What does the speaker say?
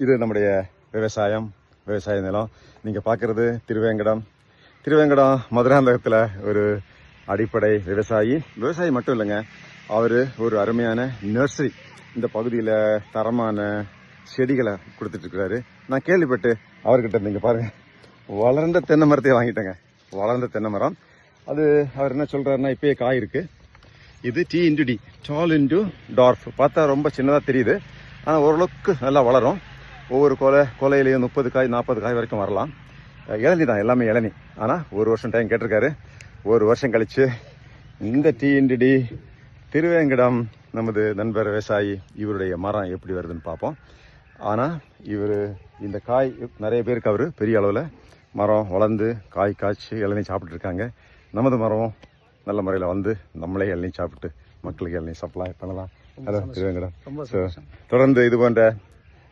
இது நம்முடைய விவசாய நிலம். நீங்கள் பார்க்குறது திருவேங்கடம் மதுராந்தகத்தில் ஒரு அடிப்படை விவசாயி மட்டும் இல்லைங்க, அவர் ஒரு அருமையான நர்சரி இந்த பகுதியில் தரமான செடிகளை கொடுத்துட்ருக்கிறாரு. நான் கேள்விப்பட்டு அவர்கிட்ட நீங்கள் பாருங்கள், வளர்ந்த தென்னை மரத்தையே வாங்கிட்டேங்க. வளர்ந்த தென்னை மரம் அது அவர் என்ன சொல்கிறாருன்னா, இப்பயே காய் இருக்குது. இது T×D, டால் இன்டு டார்ஃப். பார்த்தா ரொம்ப சின்னதாக தெரியுது, ஆனால் ஓரளவுக்கு நல்லா வளரும். ஒவ்வொரு கொலையிலையும் 30 காய் 40 காய் வரைக்கும் வரலாம். இளநி தான், எல்லாமே இளநி. ஆனால் ஒரு வருஷம் டைம் கேட்டிருக்காரு. ஒரு வருஷம் கழித்து இந்த T×D திருவேங்கடம் நமது நண்பர் விவசாயி இவருடைய மரம் எப்படி வருதுன்னு பார்ப்போம். ஆனால் இந்த காய் நிறைய பேருக்கு அவர் பெரிய அளவில் மரம் வளர்ந்து காய் காய்ச்சி இளநீ சாப்பிட்டுருக்காங்க. நமது மரம் நல்ல முறையில் வந்து நம்மளே இளநீ சாப்பிட்டு மக்களுக்கு இளநீ சப்ளை பண்ணலாம். ஹலோ திருவேங்கடம். தொடர்ந்து இது போன்ற